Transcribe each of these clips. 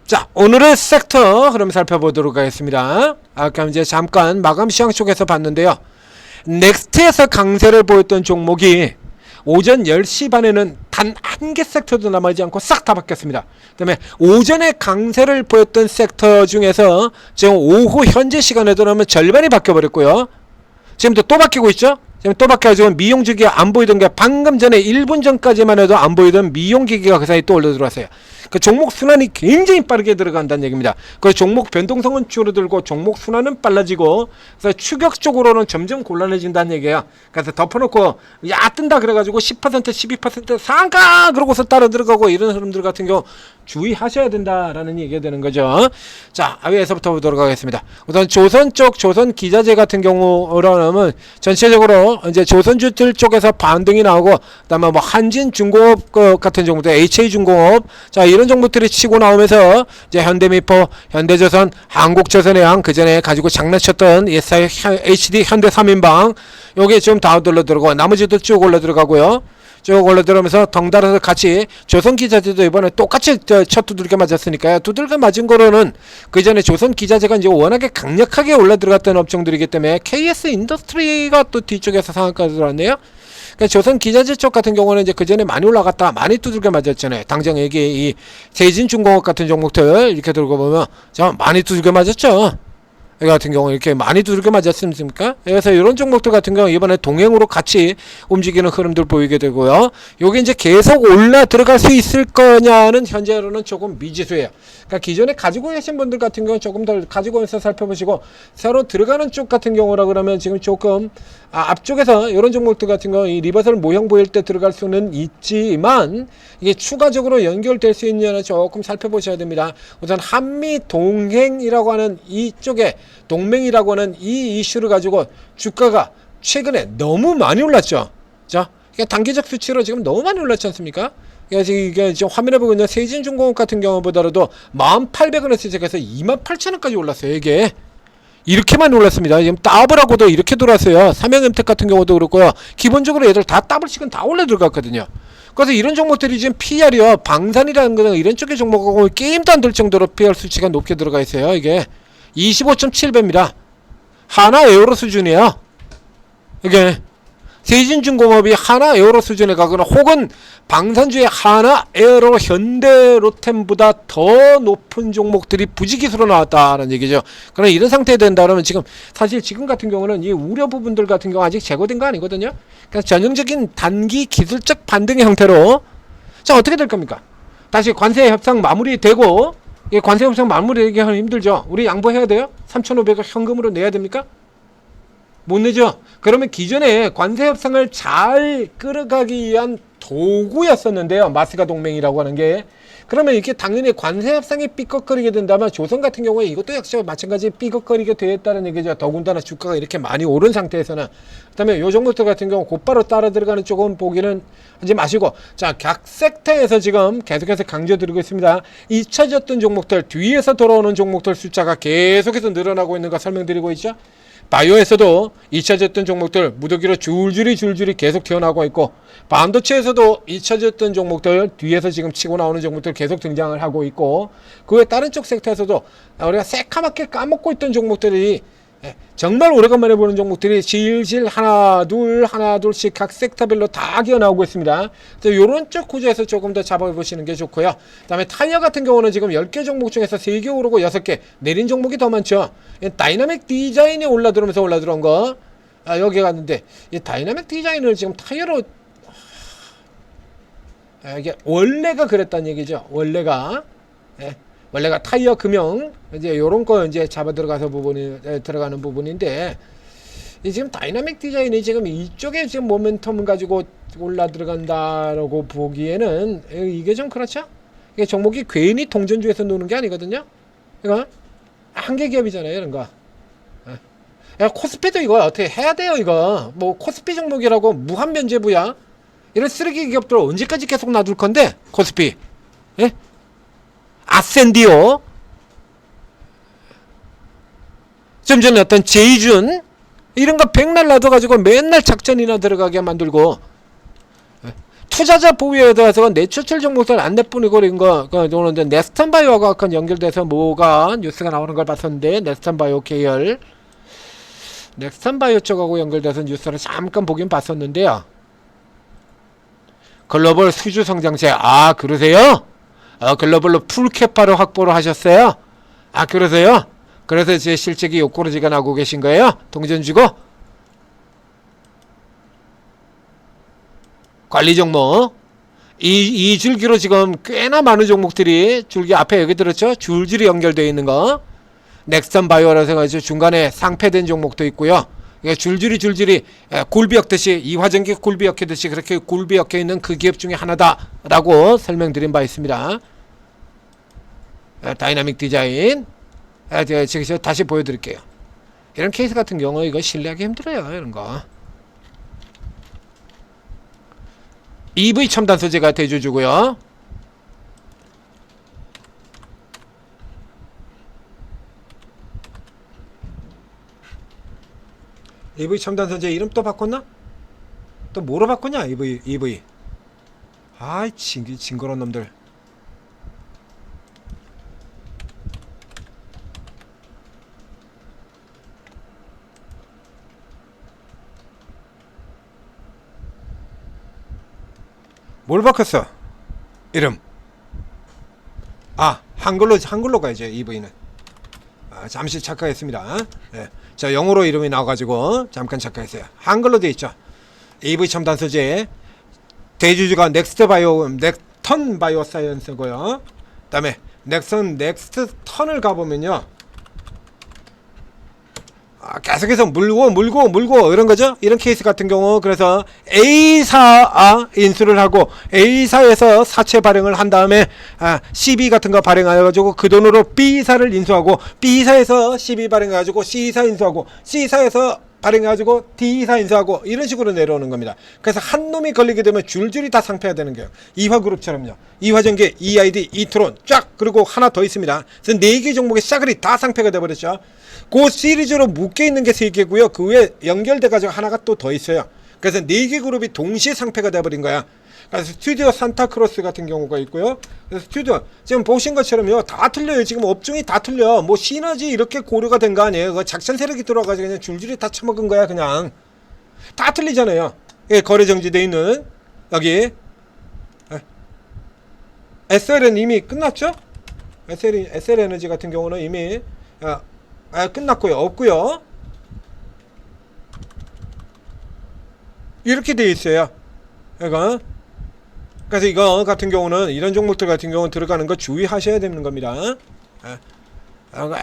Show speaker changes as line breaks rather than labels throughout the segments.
자, 오늘의 섹터 흐름 살펴보도록 하겠습니다. 아까 이제 잠깐 마감 시황 쪽에서 봤는데요. 넥스트에서 강세를 보였던 종목이 오전 10시 반에는 단 한 개 섹터도 남아있지 않고 싹 다 바뀌었습니다. 그 다음에 오전에 강세를 보였던 섹터 중에서 지금 오후 현재 시간에 들어오면 절반이 바뀌어버렸고요. 지금도 또 바뀌고 있죠? 지금 또 바뀌어가지고 미용기기가 안 보이던 게 방금 전에 1분 전까지만 해도 안 보이던 미용기기가 그 사이 또 올려 들어왔어요. 그 종목 순환이 굉장히 빠르게 들어간다는 얘기입니다. 그 종목 변동성은 줄어들고 종목 순환은 빨라지고 그래서 추격적으로는 점점 곤란해진다는 얘기예요. 그래서 덮어놓고 야 뜬다 그래가지고 10% 12% 상가 그러고서 따라 들어가고 이런 흐름들 같은 경우 주의하셔야 된다라는 얘기가 되는 거죠. 자, 위에서부터 보도록 하겠습니다. 우선 조선 쪽 조선 기자재 같은 경우로는 전체적으로 이제 조선주들 쪽에서 반등이 나오고 그다음에 뭐 한진중공업 같은 종목들 HA중공업 자 이런 종목들이 치고 나오면서 이제 현대미포, 현대조선, 한국조선해양 그 전에 가지고 장난쳤던 SI, HD, 현대 3인방 요게 지금 다 올라 들어가고 나머지도 쭉 올라 들어가고요. 쭉 올라 들어오면서 덩달아서 같이 조선기자재도 이번에 똑같이 첫 두들겨 맞았으니까요. 두들겨 맞은 거로는 그 전에 조선기자재가 이제 워낙에 강력하게 올라 들어갔던 업종들이기 때문에 KS 인더스트리가 또 뒤쪽에서 상한가로 들어왔네요. 그러니까 조선기자재 쪽 같은 경우는 이제 그 전에 많이 올라갔다 많이 두들겨 맞았잖아요. 당장 여기 이 세진중공업 같은 종목들 이렇게 들고 보면 자 많이 두들겨 맞았죠. 이 같은 경우 이렇게 많이 두들겨 맞았습니까? 그래서 이런 종목들 같은 경우 이번에 동행으로 같이 움직이는 흐름들 보이게 되고요. 요게 이제 계속 올라 들어갈 수 있을 거냐는 현재로는 조금 미지수예요. 그러니까 기존에 가지고 계신 분들 같은 경우는 조금 더 가지고 있어 살펴보시고 새로 들어가는 쪽 같은 경우라 그러면 지금 조금 앞쪽에서 이런 종목들 같은 경우 이 리버설 모형 보일 때 들어갈 수는 있지만 이게 추가적으로 연결될 수 있냐는 조금 살펴보셔야 됩니다. 우선 한미 동행이라고 하는 이쪽에 동맹이라고 하는 이 이슈를 가지고 주가가 최근에 너무 많이 올랐죠. 자, 단기적 수치로 지금 너무 많이 올랐지 않습니까? 그래서 이게 지금 화면에 보고 있는 세진중공업 같은 경우보다도 18,000원에서 시작해서 28,000원까지 올랐어요. 이게 이렇게 많이 올랐습니다. 지금 더블하고도 이렇게 들어왔어요. 삼양엠텍 같은 경우도 그렇고요. 기본적으로 얘들 다 더블씩은 다 올라 들어갔거든요. 그래서 이런 종목들이 지금 PR이요. 방산이라는 거는 이런 쪽의 종목하고 게임도 안 될 정도로 PR 수치가 높게 들어가 있어요. 이게 25.7배입니다. 하나 에어로 수준이에요. 이게 세진중공업이 하나 에어로 수준에 가거나 혹은 방산주의 하나 에어로 현대로템보다 더 높은 종목들이 부지기수로 나왔다는 얘기죠. 그러나 이런 상태에 된다 그러면 지금 사실 지금 같은 경우는 이 우려 부분들 같은 경우 아직 제거된 거 아니거든요. 그러니까 전형적인 단기 기술적 반등의 형태로 자 어떻게 될 겁니까? 다시 관세 협상 마무리되고 이 관세 협상 마무리되기 하면 힘들죠. 우리 양보해야 돼요? 3,500원 현금으로 내야 됩니까? 못 내죠. 그러면 기존에 관세 협상을 잘 끌어가기 위한 도구였었는데요. 마스가 동맹이라고 하는 게. 그러면 이게 당연히 관세 협상이 삐걱거리게 된다면 조선 같은 경우에 이것도 역시 마찬가지 삐걱거리게 되었다는 얘기죠. 더군다나 주가가 이렇게 많이 오른 상태에서는. 그다음에 요 종목들 같은 경우 곧바로 따라 들어가는 쪽은 보기는 하지 마시고 자, 각 섹터에서 지금 계속해서 강조드리고 있습니다. 잊혀졌던 종목들, 뒤에서 돌아오는 종목들 숫자가 계속해서 늘어나고 있는 거 설명드리고 있죠. 바이오에서도 잊혀졌던 종목들 무더기로 줄줄이 계속 튀어나오고 있고 반도체에서도 잊혀졌던 종목들 뒤에서 지금 치고 나오는 종목들 계속 등장을 하고 있고 그 외 다른 쪽 섹터에서도 우리가 새카맣게 까먹고 있던 종목들이 정말 오래간만에 보는 종목들이 질질 하나둘씩 각 섹터별로 다 기어나오고 있습니다. 그래서 요런 쪽 구조에서 조금 더 잡아보시는 게 좋고요. 그 다음에 타이어 같은 경우는 지금 10개 종목 중에서 3개 오르고 6개 내린 종목이 더 많죠. 다이나믹 디자인이 올라 들어온 거 여기 갔는데 이 다이나믹 디자인을 지금 타이어로 이게 원래가 그랬다는 얘기죠. 원래가 타이어 금형 이제 요런 거 이제 잡아 들어가서 들어가는 부분인데 이 지금 다이나믹 디자인이 지금 이쪽에 지금 모멘텀을 가지고 올라 들어간다라고 보기에는 이게 좀 그렇죠? 이게 종목이 괜히 동전주에서 노는 게 아니거든요. 그러니까 한계 기업이잖아요, 이런 거. 야, 코스피도 이거 어떻게 해야 돼요, 이거. 뭐 코스피 종목이라고 무한 면제부야. 이런 쓰레기 기업들 언제까지 계속 놔둘 건데, 코스피. 예? 아센디오 좀 전에 어떤 제이준 이런 거 백날 놔둬가지고 맨날 작전이나 들어가게 만들고 투자자 보유에 대해서 내추출 종목들 안 내뿌리고 이런 거, 그런데 네스턴바이오가 연결돼서 뭐가 뉴스가 나오는 걸 봤었는데, 네스턴바이오 계열, 넥스턴바이오 쪽하고 연결돼서 뉴스를 잠깐 보긴 봤었는데요. 글로벌 수주 성장세, 아 그러세요? 글로벌로 풀캐파를 확보를 하셨어요? 아 그러세요? 그래서 제 실적이 욕구르지가 나고 계신 거예요? 동전 주고? 관리 종목 이 줄기로 지금 꽤나 많은 종목들이 줄기 앞에 여기 들었죠? 줄줄이 연결되어 있는 거 넥스턴 바이오라서 해가지고 중간에 상패된 종목도 있고요. 줄줄이 굴비엮듯이 이화전기 굴비엮듯이 그렇게 굴비엮여 있는 그 기업 중에 하나다라고 설명드린 바 있습니다. 다이나믹 디자인 제가 다시 보여드릴게요. 이런 케이스 같은 경우 이거 신뢰하기 힘들어요. 이런 거 EV 첨단 소재가 대주주고요. EV 첨단 소재 이름 또 바꿨나? 또 뭐로 바꿨냐? EV 아이 징그러운 놈들. 뭘 바꿨어? 이름. 아 한글로 가야죠. EV는. 잠시 착각했습니다. 네. 자 영어로 이름이 나와가지고 잠깐 착각했어요. 한글로 되어 있죠. EV 첨단 소재 대주주가 넥스턴 바이오 사이언스고요. 그 다음에 넥스턴을 가보면요, 계속해서 물고 이런 거죠. 이런 케이스 같은 경우 그래서 A사 인수를 하고 A사에서 사채 발행을 한 다음에 CB 같은 거 발행해가지고 그 돈으로 B사를 인수하고 B사에서 CB 발행해가지고 C사 인수하고 C사에서 발행해가지고 D사 인수하고 이런 식으로 내려오는 겁니다. 그래서 한 놈이 걸리게 되면 줄줄이 다 상패가 되는 거예요. 이화그룹처럼요. 이화전기, EID, 이트론 쫙 그리고 하나 더 있습니다. 그래서 4개 종목의 싸그리 다 상패가 돼버렸죠. 그 시리즈로 묶여있는 게 3개고요. 그 외에 연결돼가지고 하나가 또 더 있어요. 그래서 4개 그룹이 동시에 상패가 돼버린 거야. 그래서 스튜디오 산타크로스 같은 경우가 있고요. 그래서 스튜디오 지금 보신 것처럼요, 다 틀려요. 지금 업종이 다 틀려. 뭐 시너지 이렇게 고려가 된 거 아니에요. 그 작전 세력이 들어와가지고 그냥 줄줄이 다 처먹은 거야. 그냥 다 틀리잖아요. 예, 거래 정지돼 있는 여기 SL은 이미 끝났죠. SL 에너지 같은 경우는 이미 끝났고요. 없고요. 이렇게 돼 있어요. 그래서 이거 같은 경우는 이런 종목들 같은 경우는 들어가는 거 주의하셔야 되는 겁니다.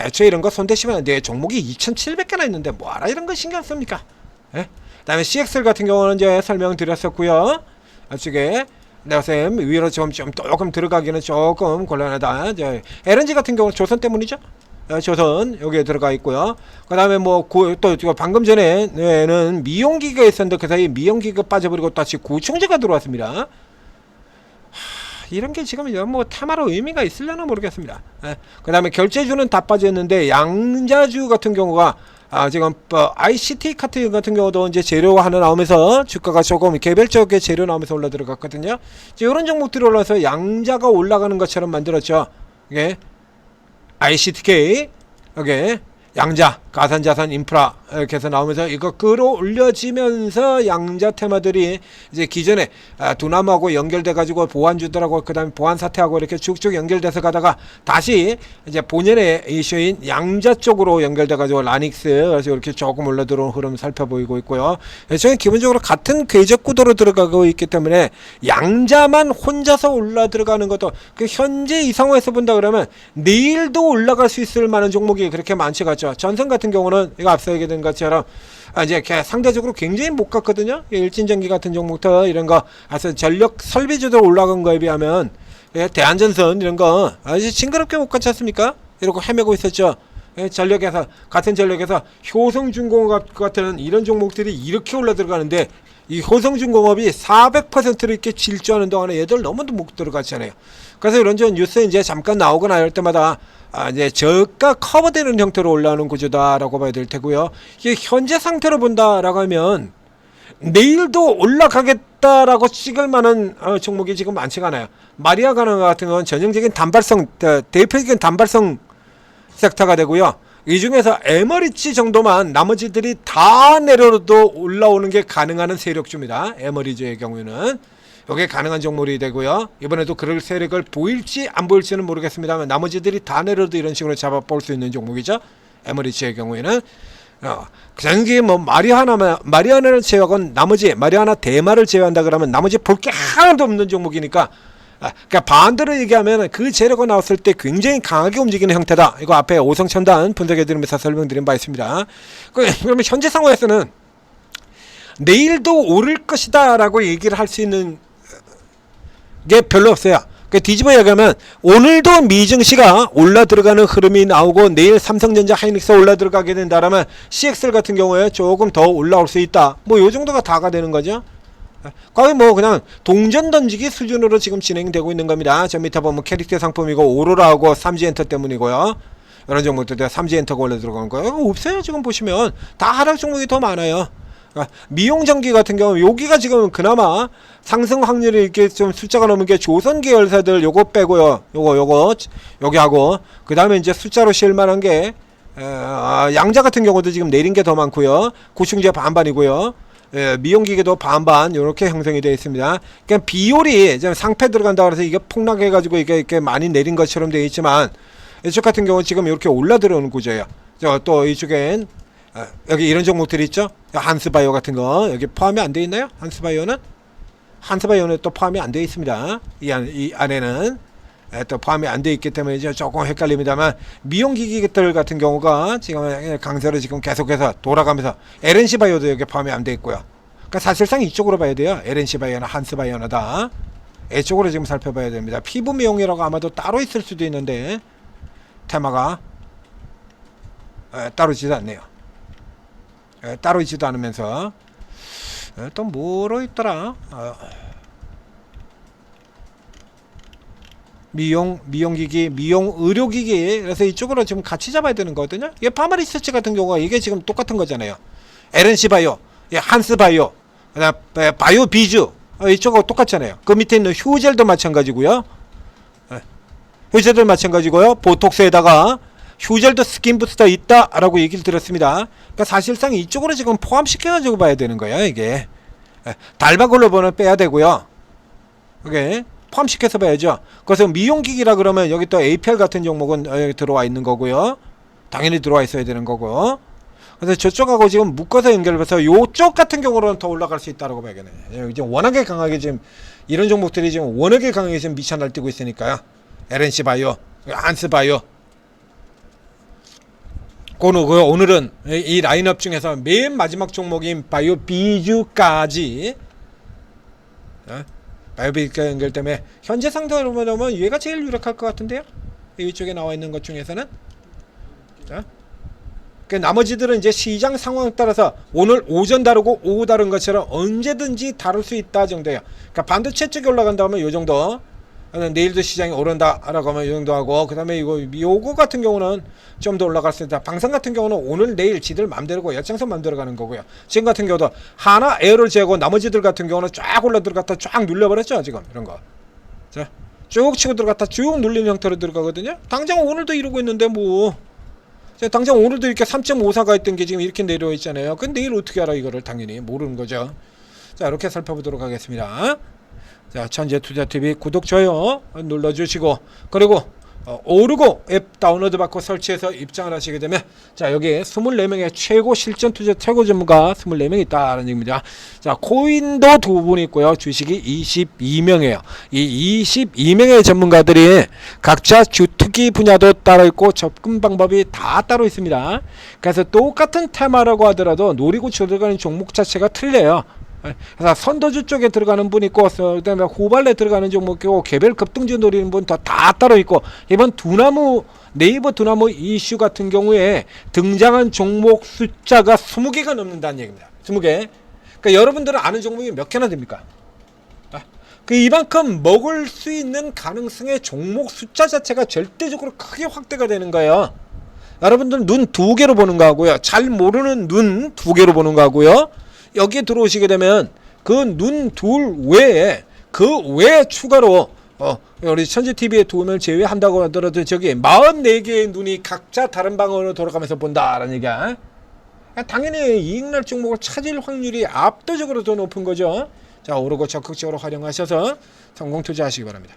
애초에 이런 거 손대시면 안 돼요. 종목이 2,700개나 있는데 뭐하라 이런 거 신경 씁니까? 그 다음에 CXL 같은 경우는 이제 설명드렸었고요. 앞쪽에 내가쌤 위로 조금 들어가기는 조금 곤란하다. 이제 LNG 같은 경우는 조선 때문이죠. 조선 여기에 들어가 있고요. 그 다음에 뭐 또 방금 전에는 미용기가 있었는데 그 사이에 미용기가 빠져버리고 다시 구충제가 들어왔습니다. 이런 게 지금 뭐 테마로 의미가 있으려나 모르겠습니다. 그 다음에 결제주는 다 빠졌는데 양자주 같은 경우가 지금 ICT 같은 경우도 이제 재료가 하나 나오면서 주가가 조금 개별적인 재료 나오면서 올라 들어갔거든요. 이런 종목들이 올라서 양자가 올라가는 것처럼 만들었죠. 이게 ICTK 여기 양자, 가산자산, 인프라 이렇게 해서 나오면서 이거 끌어올려지면서 양자 테마들이 이제 기존에 두나무하고 연결돼 가지고 보안주들하고 그 다음에 보안사태하고 이렇게 쭉쭉 연결돼서 가다가 다시 이제 본연의 이슈인 양자 쪽으로 연결돼 가지고 라닉스 그래서 이렇게 조금 올라들어온 흐름 살펴보이고 있고요. 저는 기본적으로 같은 궤적 구도로 들어가고 있기 때문에 양자만 혼자서 올라 들어가는 것도 그 현재 이 상황에서 본다 그러면 내일도 올라갈 수 있을 만한 종목이 그렇게 많지가 않죠. 전선 같은 경우는 이거 앞서 얘기된 것처럼 이제 상대적으로 굉장히 못 갔거든요. 일진전기 같은 종목들 이런 거 아서 전력 설비주도 올라간 거에 비하면 대한전선 이런 거 아주 징그럽게 못 갔지 않습니까? 이러고 헤매고 있었죠. 전력에서 같은 전력에서 효성중공업 같은 이런 종목들이 이렇게 올라 들어가는데 이 효성중공업이 400%를 이렇게 질주하는 동안에 얘들 너무도 못 들어갔잖아요. 그래서 이런 뉴스에 이제 잠깐 나오거나 이럴 때마다 이제 저가 커버되는 형태로 올라오는 구조다라고 봐야 될 테고요. 이게 현재 상태로 본다라고 하면 내일도 올라가겠다라고 찍을 만한 종목이 지금 많지가 않아요. 마리아 가는 같은 건 전형적인 단발성, 대표적인 단발성 섹터가 되고요. 이 중에서 에머리지 정도만 나머지들이 다 내려도 올라오는 게 가능한 세력주입니다. 에머리지의 경우에는 이게 가능한 종목이 되고요. 이번에도 그럴 세력을 보일지 안 보일지는 모르겠습니다만 나머지들이 다 내려도 이런 식으로 잡아볼 수 있는 종목이죠. 에머리지의 경우에는 그게 뭐 마리아나를 제외하고 나머지 마리아나 대마를 제외한다 그러면 나머지 볼 게 하나도 없는 종목이니까, 그러니까 반대로 얘기하면 그 재료가 나왔을 때 굉장히 강하게 움직이는 형태다. 이거 앞에 오성첨단 분석해드리면서 설명드린 바 있습니다. 그러면 현재 상황에서는 내일도 오를 것이다 라고 얘기를 할 수 있는 게 별로 없어요. 뒤집어 얘기하면 오늘도 미증시가 올라 들어가는 흐름이 나오고 내일 삼성전자 하이닉스 올라 들어가게 된다라면 CXL 같은 경우에 조금 더 올라올 수 있다. 뭐 요 정도가 다가 되는 거죠. 거의 뭐 그냥 동전 던지기 수준으로 지금 진행되고 있는 겁니다. 저 밑에 보면 캐릭터 상품이고 오로라하고 삼지엔터 때문이고요. 이런 종목들 삼지엔터가 올라 들어간 거예요. 없어요. 지금 보시면 다 하락 종목이 더 많아요. 미용전기 같은 경우 여기가 지금 그나마 상승 확률이 이렇게 좀 숫자가 넘은 게 조선 계열사들 요거 빼고요. 요거 여기 하고 그 다음에 이제 숫자로 실만한 게 양자 같은 경우도 지금 내린 게 더 많고요. 구충제 반반이고요. 미용기계도 반반 이렇게 형성이 되어 있습니다. 그러니까 비율이 상패 들어간다 그래서 이게 폭락해가지고 이게 이렇게 많이 내린 것처럼 되어 있지만 이쪽 같은 경우 지금 이렇게 올라 들어오는 구조예요. 또 이쪽엔 여기 이런 종목들이 있죠. 한스바이오 같은 거 여기 포함이 안 되어 있나요? 한스바이오는 또 포함이 안 되어 있습니다. 이 안에는 또 포함이 안 되어 있기 때문에 이제 조금 헷갈립니다만 미용기기들 같은 경우가 지금 강세로 지금 계속해서 돌아가면서 LNC바이오도 여기 포함이 안 되어 있고요. 그러니까 사실상 이쪽으로 봐야 돼요. LNC바이오나 한스바이오나 다 이쪽으로 지금 살펴봐야 됩니다. 피부 미용이라고 아마도 따로 있을 수도 있는데 테마가 따로 있지도 않네요. 따로 있지도 않으면서 또 뭐로 있더라. 미용기기, 미용의료기기. 그래서 이쪽으로 지금 같이 잡아야 되는 거거든요. 이게 파마리서치 같은 경우가 이게 지금 똑같은 거잖아요. LNC바이오, 한스바이오, 그다음 바이오비즈 이쪽하고 똑같잖아요. 그 밑에 있는 휴젤도 마찬가지고요. 휴젤도 마찬가지고요. 보톡스에다가 휴젤도 스킨 부스터 있다라고 얘기를 들었습니다. 그러니까 사실상 이쪽으로 지금 포함시켜가지고 봐야 되는 거예요. 이게 달바글로버는 빼야 되고요. 이게 포함시켜서 봐야죠. 그래서 미용기기라 그러면 여기 또 APL 같은 종목은 여기 들어와 있는 거고요. 당연히 들어와 있어야 되는 거고. 그래서 저쪽하고 지금 묶어서 연결해서 요쪽 같은 경우로는 더 올라갈 수 있다라고 봐야겠네요. 이제 워낙에 강하게 지금 이런 종목들이 지금 워낙에 강하게 지금 미쳐 날뛰고 있으니까요. LNC 바이오, 한스 바이오. 오늘은 이 라인업 중에서 맨 마지막 종목인 바이오 비주까지 바이오 비주가 연결 때문에 현재 상태로 보면 얘가 제일 유력할 것 같은데요. 이쪽에 나와 있는 것 중에서는 그 나머지들은 이제 시장 상황에 따라서 오늘 오전 다르고 오후 다른 것처럼 언제든지 다룰 수 있다 정도예요. 그러니까 반도체 쪽에 올라간다 하면 요 정도, 내일도 시장이 오른다라고 하면 이 정도 하고, 그 다음에 요거 같은 경우는 좀 더 올라갈 수 있다. 방산 같은 경우는 오늘 내일 지들 맘대로고 열장선 맘대로 가는 거고요. 지금 같은 경우도 하나 에어를 제하고 나머지들 같은 경우는 쫙 올라 들어갔다 쫙 눌려버렸죠. 지금 이런 거 자, 쭉 치고 들어갔다 쭉 눌리는 형태로 들어가거든요. 당장 오늘도 이러고 있는데 뭐 당장 오늘도 이렇게 3.54가 있던 게 지금 이렇게 내려와 있잖아요. 근데 내일 어떻게 알아? 이거를 당연히 모르는 거죠. 자, 이렇게 살펴보도록 하겠습니다. 자, 천재투자TV 구독, 좋아요 눌러주시고, 그리고 오르고 앱 다운로드 받고 설치해서 입장을 하시게 되면, 자, 여기 24명의 최고 실전 투자 최고 전문가 24명이 있다는 얘기입니다. 자, 코인도 두 분 있고요. 주식이 22명이에요. 이 22명의 전문가들이 각자 주특기 분야도 따로 있고 접근 방법이 다 따로 있습니다. 그래서 똑같은 테마라고 하더라도 노리고 들어가는 종목 자체가 틀려요. 그래서 선도주 쪽에 들어가는 분 있고, 그다음에 후발레 들어가는 종목이고, 개별 급등주 노리는 분 다 따로 있고, 이번 네이버 두나무 이슈 같은 경우에 등장한 종목 숫자가 20개가 넘는다는 얘기입니다. 20개. 그러니까 여러분들은 아는 종목이 몇 개나 됩니까? 그 이만큼 먹을 수 있는 가능성의 종목 숫자 자체가 절대적으로 크게 확대가 되는 거예요. 여러분들 눈 2개로 보는 거 하고요. 잘 모르는 눈 2개로 보는 거 하고요. 여기에 들어오시게 되면 그 눈 둘 외에 그 외에 추가로 우리 천지TV의 도움을 제외한다고 하더라도 저기 44개의 눈이 각자 다른 방으로 돌아가면서 본다라는 얘기야. 당연히 이익날 종목을 찾을 확률이 압도적으로 더 높은 거죠. 자, 오르고 적극적으로 활용하셔서 성공 투자하시기 바랍니다.